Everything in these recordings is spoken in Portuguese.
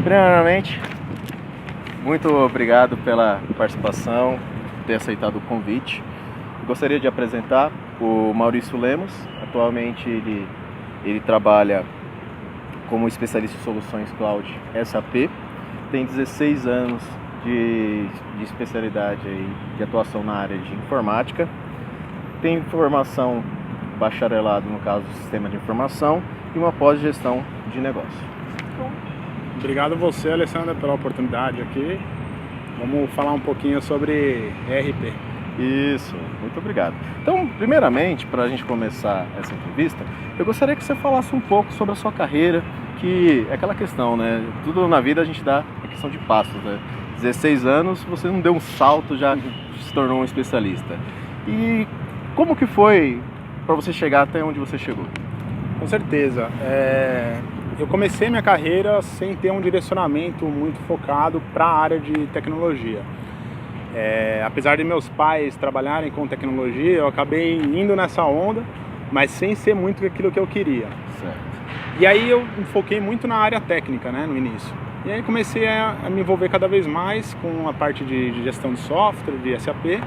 Primeiramente, muito obrigado pela participação, ter aceitado o convite. Eu gostaria de apresentar o Maurício Lemos. Atualmente ele trabalha como especialista em soluções cloud SAP. Tem 16 anos de especialidade aí, de atuação na área de informática. Tem formação bacharelado, no caso, do sistema de informação, e uma pós-gestão de negócio. Obrigado a você, Alessandra, pela oportunidade aqui. Vamos falar um pouquinho sobre ERP. Isso, muito obrigado. Então, primeiramente, para a gente começar essa entrevista, eu gostaria que você falasse um pouco sobre a sua carreira, que é aquela questão, né? Tudo na vida a gente dá a questão de passos, né? 16 anos, você não deu um salto, já se tornou um especialista. E como que foi para você chegar até onde você chegou? Com certeza. Eu comecei minha carreira sem ter um direcionamento muito focado para a área de tecnologia. Apesar de meus pais trabalharem com tecnologia, eu acabei indo nessa onda, mas sem ser muito aquilo que eu queria. Certo. E aí eu me foquei muito na área técnica, né, no início. E aí comecei a me envolver cada vez mais com a parte de gestão de software, de SAP,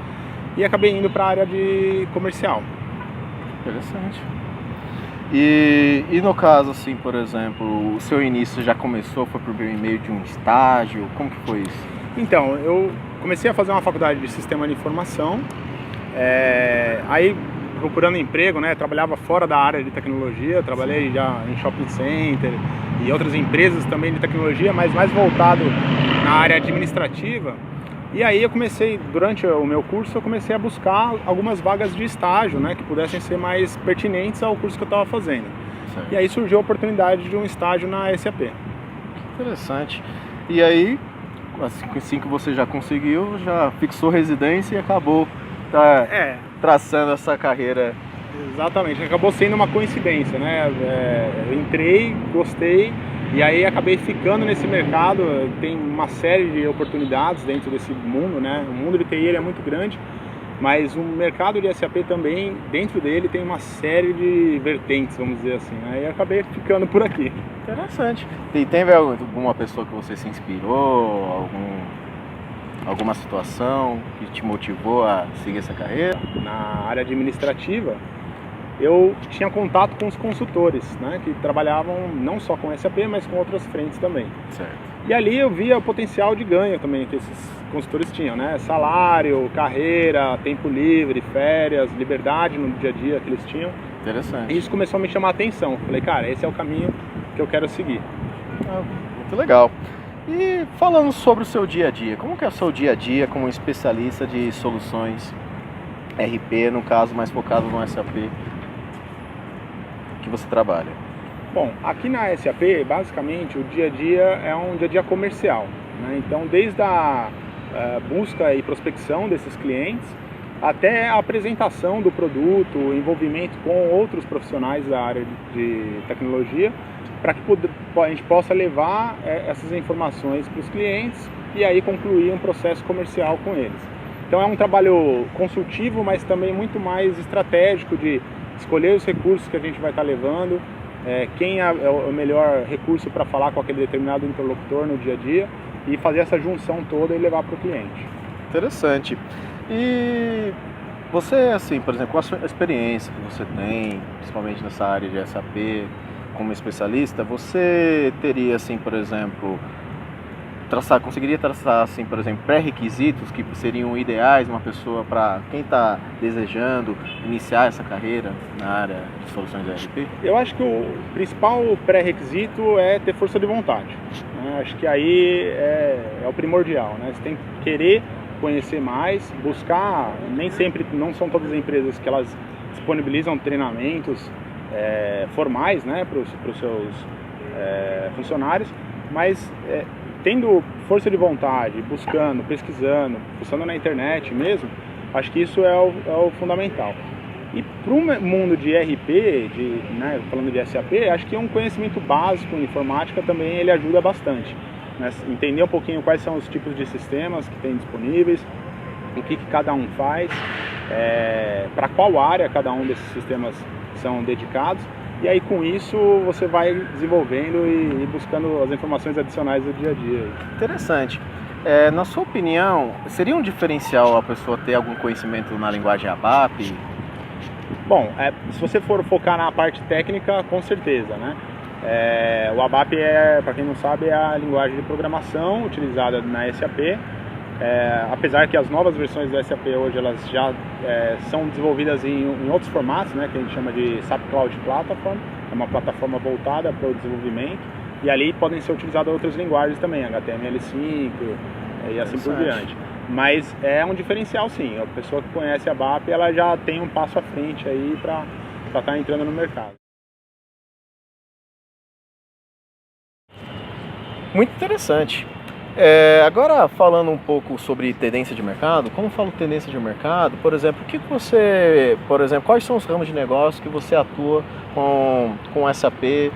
e acabei indo para a área de comercial. Interessante. E no caso, assim, por exemplo, o seu início já começou, foi por meio de um estágio? Como que foi isso? Então, eu comecei a fazer uma faculdade de sistema de informação, aí procurando emprego, né, trabalhava fora da área de tecnologia, trabalhei já em shopping center e outras empresas também de tecnologia, mas mais voltado na área administrativa. E aí eu comecei, durante o meu curso, eu comecei a buscar algumas vagas de estágio, né, que pudessem ser mais pertinentes ao curso que eu estava fazendo. Certo. E aí surgiu a oportunidade de um estágio na SAP. Interessante. E aí, assim que você já conseguiu, já fixou residência e acabou traçando essa carreira. Exatamente, acabou sendo uma coincidência, né? Eu entrei, gostei, e aí acabei ficando nesse mercado. Tem uma série de oportunidades dentro desse mundo, né? O mundo de TI ele é muito grande, mas o mercado de SAP também, dentro dele, tem uma série de vertentes, vamos dizer assim. Aí acabei ficando por aqui. Interessante. E teve alguma pessoa que você se inspirou, alguma situação que te motivou a seguir essa carreira? Na área administrativa, eu tinha contato com os consultores, né, que trabalhavam não só com SAP, mas com outras frentes também. Certo. E ali eu via o potencial de ganho também que esses consultores tinham, né? Salário, carreira, tempo livre, férias, liberdade no dia a dia que eles tinham. Interessante. E isso começou a me chamar a atenção. Falei, cara, esse é o caminho que eu quero seguir. Muito legal. E falando sobre o seu dia a dia, como que é o seu dia a dia como especialista de soluções RP, no caso mais focado no SAP que você trabalha? Bom, aqui na SAP, basicamente, o dia a dia é um dia a dia comercial, né? Então, desde a busca e prospecção desses clientes, até a apresentação do produto, o envolvimento com outros profissionais da área de tecnologia, para que a gente possa levar essas informações para os clientes e aí concluir um processo comercial com eles. Então, é um trabalho consultivo, mas também muito mais estratégico de escolher os recursos que a gente vai estar levando, quem é o melhor recurso para falar com aquele determinado interlocutor no dia a dia e fazer essa junção toda e levar para o cliente. Interessante. E você, assim, por exemplo, com a sua experiência que você tem, principalmente nessa área de SAP, como especialista, você teria, assim, por exemplo, conseguiria traçar, assim, por exemplo, pré-requisitos que seriam ideais uma pessoa para quem está desejando iniciar essa carreira na área de soluções de ERP? Eu acho que o principal pré-requisito é ter força de vontade, né? Acho que aí é o primordial, né? Você tem que querer conhecer mais, buscar. Nem sempre, não são todas as empresas que elas disponibilizam treinamentos formais, né, para os seus funcionários, mas tendo força de vontade, buscando, pesquisando, buscando na internet mesmo, acho que isso é o fundamental. E para o mundo de ERP, né, falando de SAP, acho que um conhecimento básico em informática também ele ajuda bastante, né? Entender um pouquinho quais são os tipos de sistemas que tem disponíveis, o que cada um faz, para qual área cada um desses sistemas são dedicados, e aí com isso você vai desenvolvendo e buscando as informações adicionais do dia a dia. Interessante. Na sua opinião, seria um diferencial a pessoa ter algum conhecimento na linguagem ABAP? Bom, se você for focar na parte técnica, com certeza, né? O ABAP para quem não sabe, é a linguagem de programação utilizada na SAP. Apesar que as novas versões do SAP hoje elas já são desenvolvidas em outros formatos, né, que a gente chama de SAP Cloud Platform, é uma plataforma voltada para o desenvolvimento, e ali podem ser utilizadas outras linguagens também, HTML5 e assim por diante. Mas é um diferencial sim, a pessoa que conhece a ABAP ela já tem um passo à frente aí para estar entrando no mercado. Muito interessante. Agora falando um pouco sobre tendência de mercado, como falo tendência de mercado, por exemplo, quais são os ramos de negócio que você atua com o SAP,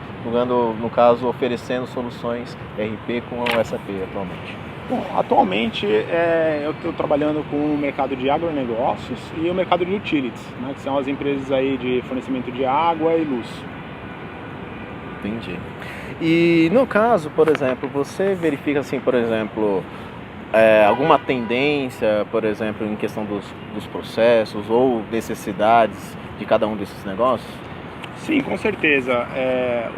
no caso, oferecendo soluções RP com o SAP atualmente? Bom, atualmente eu estou trabalhando com o mercado de agronegócios e o mercado de utilities, né, que são as empresas aí de fornecimento de água e luz. Entendi. E no caso, por exemplo, você verifica assim, por exemplo, alguma tendência, por exemplo, em questão dos processos ou necessidades de cada um desses negócios? Sim, com certeza.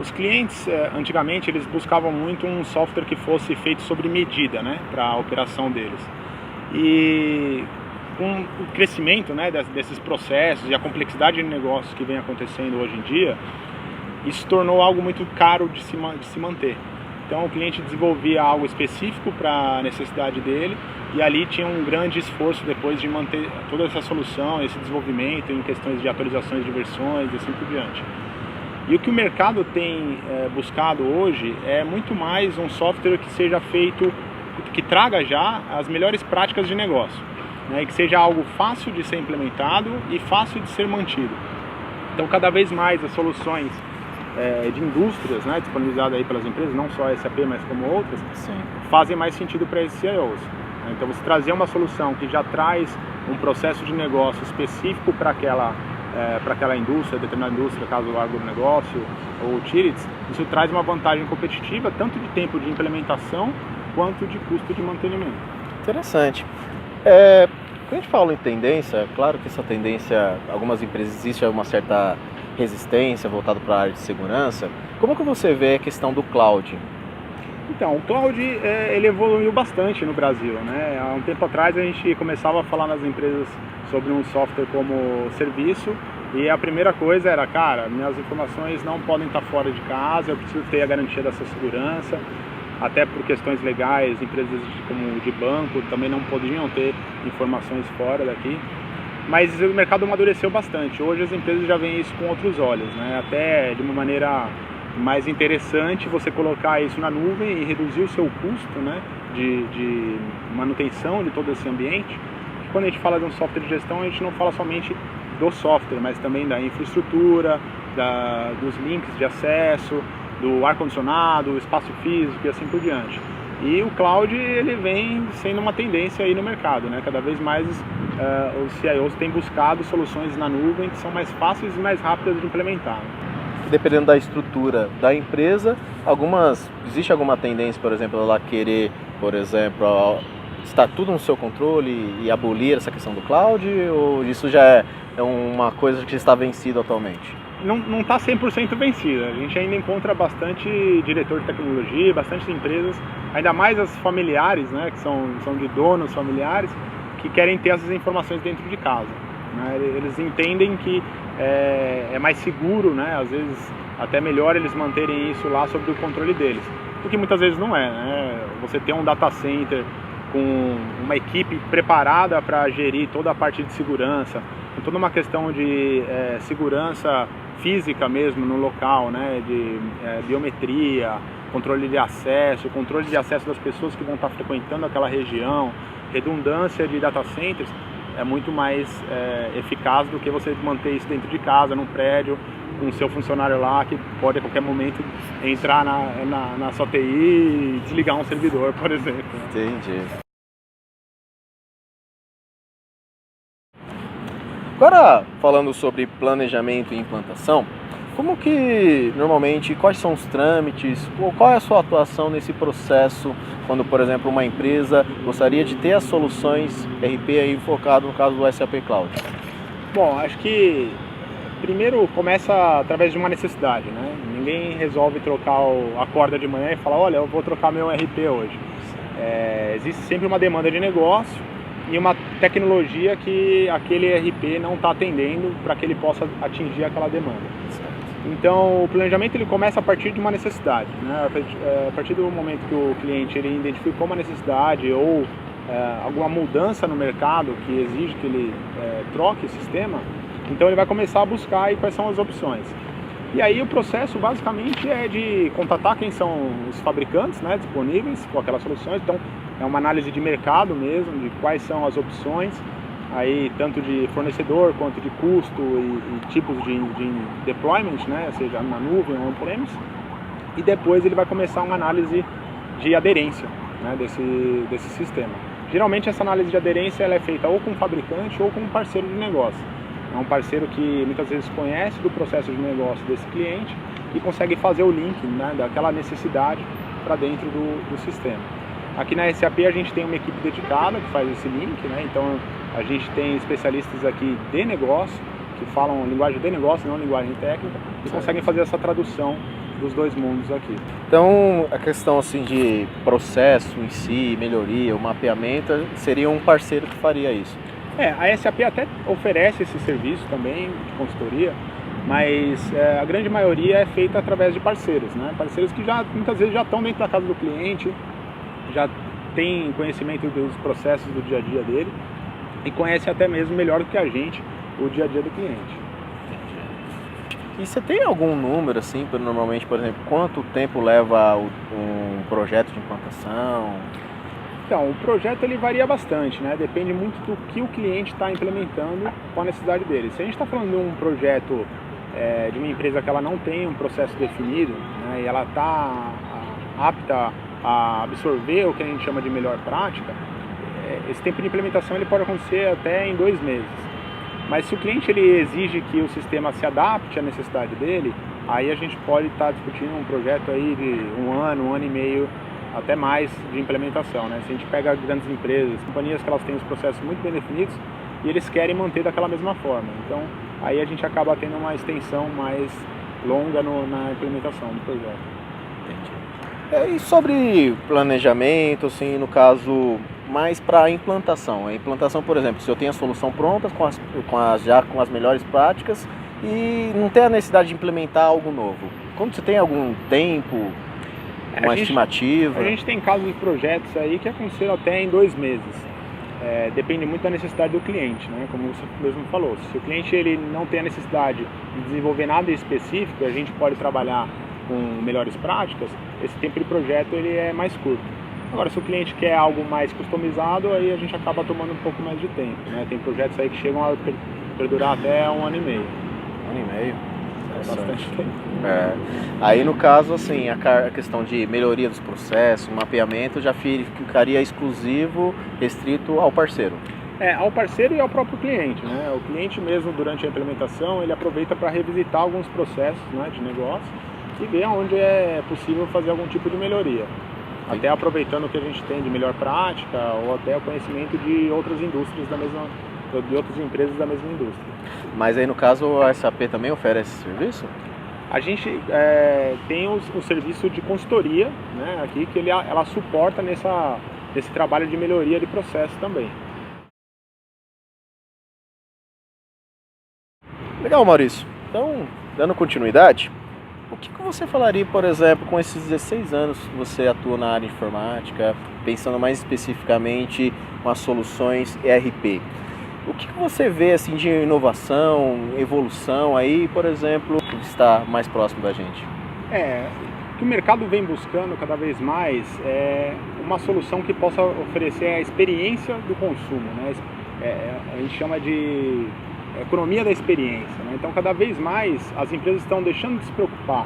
Os clientes, antigamente, eles buscavam muito um software que fosse feito sobre medida, né, para a operação deles. E com o crescimento, né, desses processos e a complexidade de negócios que vem acontecendo hoje em dia, isso tornou algo muito caro de se manter. Então o cliente desenvolvia algo específico para a necessidade dele e ali tinha um grande esforço depois de manter toda essa solução, esse desenvolvimento em questões de atualizações de versões e assim por diante. E o que o mercado tem buscado hoje é muito mais um software que seja feito, que traga já as melhores práticas de negócio, né, e que seja algo fácil de ser implementado e fácil de ser mantido. Então cada vez mais as soluções de indústrias, né, disponibilizadas aí pelas empresas, não só a SAP, mas como outras, Sim. fazem mais sentido para esses CIOs. Então você trazer uma solução que já traz um processo de negócio específico para aquela indústria, determinada indústria, caso o agronegócio ou utilities, isso traz uma vantagem competitiva, tanto de tempo de implementação, quanto de custo de mantenimento. Interessante. Quando a gente fala em tendência, é claro que essa tendência, algumas empresas existe uma certa resistência voltada para a área de segurança. Como que você vê a questão do cloud? Então, o cloud ele evoluiu bastante no Brasil, né? Há um tempo atrás a gente começava a falar nas empresas sobre um software como serviço e a primeira coisa era, cara, minhas informações não podem estar fora de casa, eu preciso ter a garantia dessa segurança, até por questões legais, empresas como de banco também não podiam ter informações fora daqui. Mas o mercado amadureceu bastante. Hoje as empresas já veem isso com outros olhos, né? Até de uma maneira mais interessante você colocar isso na nuvem e reduzir o seu custo, né, de manutenção de todo esse ambiente. Quando a gente fala de um software de gestão, a gente não fala somente do software, mas também da infraestrutura, dos links de acesso, do ar-condicionado, espaço físico e assim por diante. E o cloud ele vem sendo uma tendência aí no mercado, né? Cada vez mais os CIOs têm buscado soluções na nuvem que são mais fáceis e mais rápidas de implementar. Dependendo da estrutura da empresa, existe alguma tendência, por exemplo, ela querer, por exemplo, estar tudo no seu controle e abolir essa questão do cloud, ou isso já é uma coisa que está vencida atualmente? Não está 100% vencida. A gente ainda encontra bastante diretor de tecnologia, bastante empresas, ainda mais as familiares, né, que são de donos familiares, que querem ter essas informações dentro de casa, né? Eles entendem que é mais seguro, né, às vezes até melhor eles manterem isso lá sob o controle deles, porque muitas vezes não é, né? Você ter um data center com uma equipe preparada para gerir toda a parte de segurança, com toda uma questão de segurança física mesmo no local, né, de biometria, controle de acesso das pessoas que vão estar frequentando aquela região, redundância de data centers, é muito mais eficaz do que você manter isso dentro de casa, num prédio, com o seu funcionário lá que pode a qualquer momento entrar na sua TI e desligar um servidor, por exemplo. Entendi. Agora, falando sobre planejamento e implantação, Como que, normalmente, quais são os trâmites, ou qual é a sua atuação nesse processo, quando, por exemplo, uma empresa gostaria de ter as soluções RP aí focado no caso do SAP Cloud? Bom, acho que primeiro começa através de uma necessidade, né? Ninguém resolve trocar a corda de manhã e falar, olha, eu vou trocar meu RP hoje. Existe sempre uma demanda de negócio e uma tecnologia que aquele RP não está atendendo para que ele possa atingir aquela demanda. Então, o planejamento ele começa a partir de uma necessidade, né? A partir do momento que o cliente ele identificou uma necessidade ou alguma mudança no mercado que exige que ele troque o sistema, então ele vai começar a buscar aí quais são as opções. E aí o processo basicamente é de contatar quem são os fabricantes, né, disponíveis com aquelas soluções. Então é uma análise de mercado mesmo, de quais são as opções, aí tanto de fornecedor quanto de custo e tipos de deployment, né, seja na nuvem ou on-premise. E depois ele vai começar uma análise de aderência, né, desse sistema. Geralmente essa análise de aderência ela é feita ou com o fabricante ou com um parceiro de negócio. É um parceiro que muitas vezes conhece do processo de negócio desse cliente e consegue fazer o link, né, daquela necessidade para dentro do sistema. Aqui na SAP a gente tem uma equipe dedicada que faz esse link, né, então a gente tem especialistas aqui de negócio, que falam linguagem de negócio, não linguagem técnica, e conseguem fazer essa tradução dos dois mundos aqui. Então, a questão assim de processo em si, melhoria, o mapeamento, seria um parceiro que faria isso? A SAP até oferece esse serviço também de consultoria, mas a grande maioria é feita através de parceiros, né? Parceiros que muitas vezes já estão dentro da casa do cliente, já têm conhecimento dos processos do dia a dia dele e conhecem até mesmo melhor do que a gente o dia a dia do cliente. E você tem algum número assim, normalmente, por exemplo, quanto tempo leva um projeto de implantação? Então, o projeto ele varia bastante, né? Depende muito do que o cliente está implementando com a necessidade dele. Se a gente está falando de um projeto de uma empresa que ela não tem um processo definido, né, e ela está apta a absorver o que a gente chama de melhor prática, esse tempo de implementação ele pode acontecer até em 2 meses. Mas se o cliente ele exige que o sistema se adapte à necessidade dele, aí a gente pode estar discutindo um projeto aí de 1 ano, 1 ano e meio, até mais de implementação, né? Se a gente pega grandes empresas, companhias que elas têm os processos muito bem definidos e eles querem manter daquela mesma forma. Então, aí a gente acaba tendo uma extensão mais longa na implementação do projeto. Entendi. E sobre planejamento, assim, no caso, mais para a implantação. A implantação, por exemplo, se eu tenho a solução pronta, já com as melhores práticas e não tem a necessidade de implementar algo novo. Quando você tem algum tempo, uma estimativa? A gente tem casos de projetos aí que aconteceram até em 2 meses. Depende muito da necessidade do cliente, né? Como você mesmo falou. Se o cliente ele não tem a necessidade de desenvolver nada específico, a gente pode trabalhar com melhores práticas, esse tempo de projeto ele é mais curto. Agora, se o cliente quer algo mais customizado, aí a gente acaba tomando um pouco mais de tempo, né? Tem projetos aí que chegam a perdurar até 1 ano e meio. 1 ano e meio? Bastante tempo. Aí no caso, assim, a questão de melhoria dos processos, mapeamento, já ficaria exclusivo, restrito ao parceiro. Ao parceiro e ao próprio cliente, né? O cliente mesmo, durante a implementação, ele aproveita para revisitar alguns processos, né, de negócio e ver onde é possível fazer algum tipo de melhoria. Sim. Até aproveitando o que a gente tem de melhor prática ou até o conhecimento de outras indústrias de outras empresas da mesma indústria. Mas aí no caso a SAP também oferece esse serviço? A gente tem o serviço de consultoria, né, aqui, que ela suporta nesse trabalho de melhoria de processo também. Legal, Maurício. Então, dando continuidade, o que você falaria, por exemplo, com esses 16 anos que você atua na área de informática, pensando mais especificamente nas soluções ERP? O que você vê assim, de inovação, evolução aí, por exemplo, que está mais próximo da gente? O que o mercado vem buscando cada vez mais é uma solução que possa oferecer a experiência do consumo, né? A gente chama de economia da experiência, né? Então, cada vez mais as empresas estão deixando de se preocupar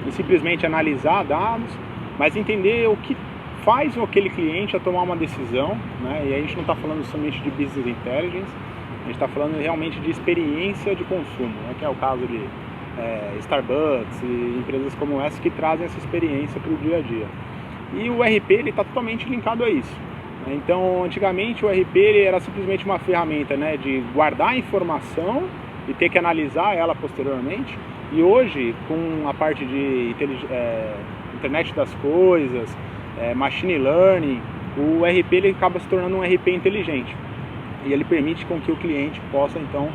em simplesmente analisar dados, mas entender o que faz aquele cliente a tomar uma decisão, né? E aí a gente não está falando somente de business intelligence, a gente está falando realmente de experiência de consumo, né? Que é o caso de Starbucks e empresas como essa que trazem essa experiência para o dia a dia. E o RP ele está totalmente linkado a isso. Então, antigamente o RP ele era simplesmente uma ferramenta, né, de guardar a informação e ter que analisar ela posteriormente. E hoje, com a parte de internet das coisas, machine learning, o RP ele acaba se tornando um RP inteligente. E ele permite com que o cliente possa, então,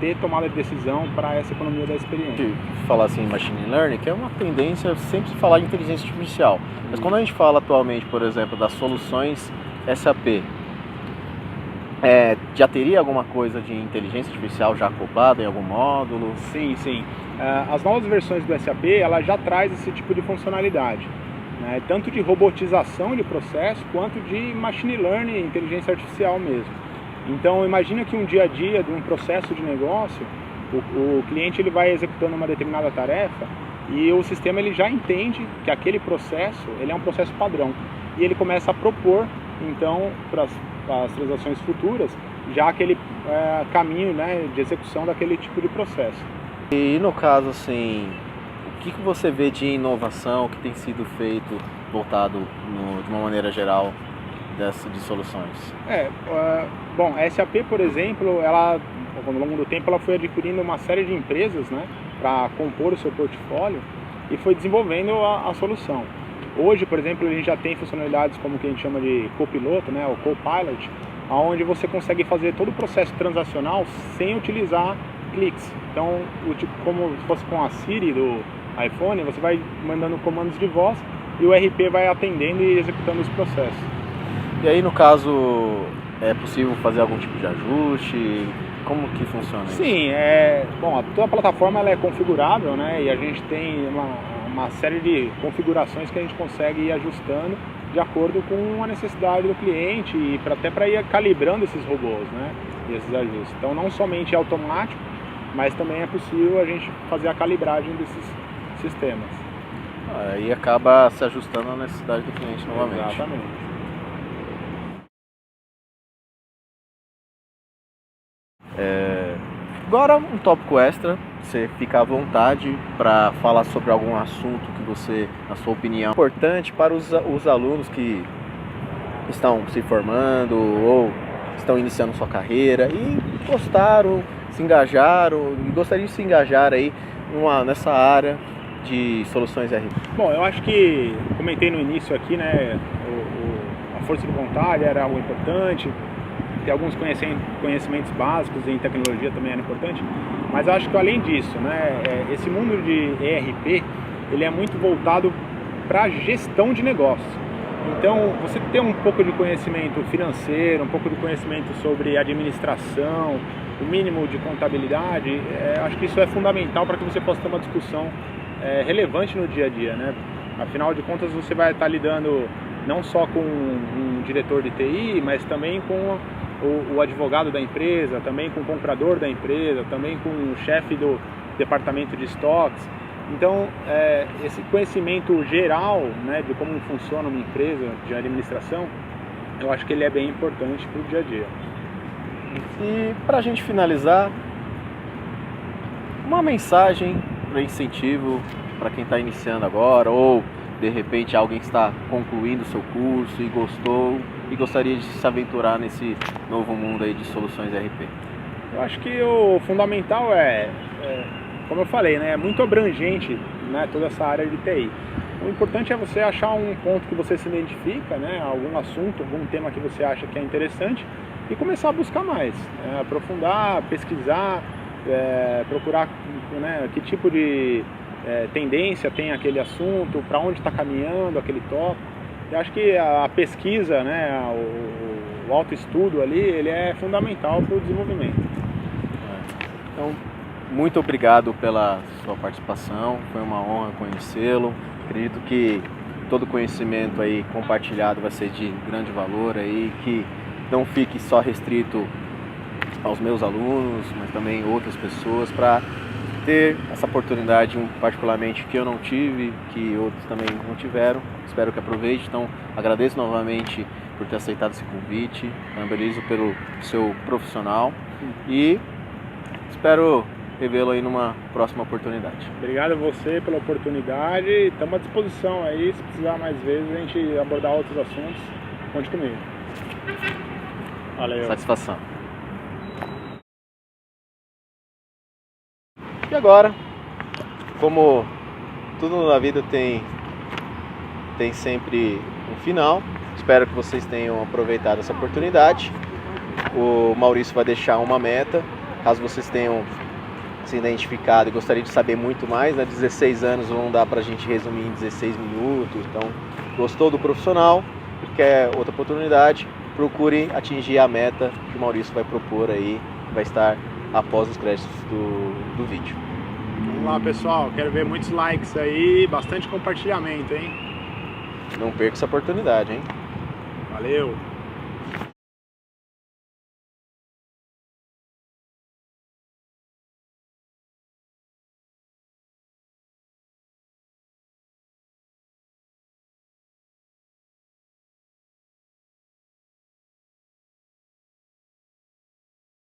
ter tomada de decisão para essa economia da experiência. Falar assim, machine learning, que é uma tendência sempre se falar de inteligência artificial. Mas quando a gente fala atualmente, por exemplo, das soluções SAP, já teria alguma coisa de inteligência artificial já acoplada em algum módulo? Sim, sim. As novas versões do SAP, ela já traz esse tipo de funcionalidade, né? Tanto de robotização de processo, quanto de machine learning, inteligência artificial mesmo. Então, imagina que um dia a dia de um processo de negócio, o cliente ele vai executando uma determinada tarefa e o sistema ele já entende que aquele processo ele é um processo padrão. E ele começa a propor, então, para as transações futuras, já aquele caminho, né, de execução daquele tipo de processo. E no caso, assim, o que você vê de inovação que tem sido feito, voltado de uma maneira geral, de soluções? Bom, a SAP, por exemplo, ela, ao longo do tempo, ela foi adquirindo uma série de empresas, né, para compor o seu portfólio e foi desenvolvendo a solução. Hoje, por exemplo, a gente já tem funcionalidades como o que a gente chama de copiloto, né, o copilot, onde você consegue fazer todo o processo transacional sem utilizar cliques. Então, como se fosse com a Siri do iPhone, você vai mandando comandos de voz e o RP vai atendendo e executando os processos. E aí, no caso, é possível fazer algum tipo de ajuste? Como que funciona isso? Sim, bom, toda a plataforma ela é configurável, né? E a gente tem uma série de configurações que a gente consegue ir ajustando de acordo com a necessidade do cliente e até para ir calibrando esses robôs, né? E esses ajustes. Então, não somente é automático, mas também é possível a gente fazer a calibragem desses sistemas. Aí acaba se ajustando à necessidade do cliente novamente. Exatamente. Agora um tópico extra, você fica à vontade para falar sobre algum assunto que você, na sua opinião, é importante para os alunos que estão se formando ou estão iniciando sua carreira e gostaram, se engajaram e gostariam de se engajar aí nessa área de soluções RP. Bom, eu acho que comentei no início aqui, né, a força de vontade era algo importante. Ter alguns conhecimentos básicos em tecnologia também era importante, mas eu acho que além disso, né, esse mundo de ERP, ele é muito voltado para a gestão de negócios. Então, você ter um pouco de conhecimento financeiro, um pouco de conhecimento sobre administração, o mínimo de contabilidade, acho que isso é fundamental para que você possa ter uma discussão relevante no dia a dia, né? Afinal de contas, você vai estar lidando não só com um diretor de TI, mas também com o advogado da empresa, também com o comprador da empresa, também com o chefe do departamento de estoques. Então, esse conhecimento geral, né, de como funciona uma empresa de administração, eu acho que ele é bem importante para o dia a dia. E para a gente finalizar, uma mensagem para incentivo para quem está iniciando agora ou de repente alguém que está concluindo o seu curso e gostou e gostaria de se aventurar nesse novo mundo aí de soluções RP. Eu acho que o fundamental como eu falei, né, é muito abrangente, né, toda essa área de TI. O importante é você achar um ponto que você se identifica, né, algum assunto, algum tema que você acha que é interessante e começar a buscar mais, aprofundar, pesquisar, procurar, né, que tipo de tendência tem aquele assunto, para onde está caminhando aquele tópico. Eu acho que a pesquisa, né, o autoestudo ali, ele é fundamental para o desenvolvimento. Então, muito obrigado pela sua participação, foi uma honra conhecê-lo. Acredito que todo conhecimento aí compartilhado vai ser de grande valor aí, que não fique só restrito aos meus alunos, mas também outras pessoas, para ter essa oportunidade, particularmente que eu não tive, que outros também não tiveram. Espero que aproveite. Então, agradeço novamente por ter aceitado esse convite, parabenizo pelo seu profissional e espero revê-lo aí numa próxima oportunidade. Obrigado a você pela oportunidade. Estamos à disposição aí. Se precisar mais vezes a gente abordar outros assuntos, conte comigo. Valeu. Satisfação. E agora, como tudo na vida tem sempre um final, espero que vocês tenham aproveitado essa oportunidade. O Maurício vai deixar uma meta, caso vocês tenham se identificado e gostariam de saber muito mais, né? 16 anos não dá pra gente resumir em 16 minutos, então gostou do profissional, quer outra oportunidade, procure atingir a meta que o Maurício vai propor aí, que vai estar após os créditos do vídeo. Vamos lá, pessoal, quero ver muitos likes aí, bastante compartilhamento, hein? Não perca essa oportunidade, hein? Valeu!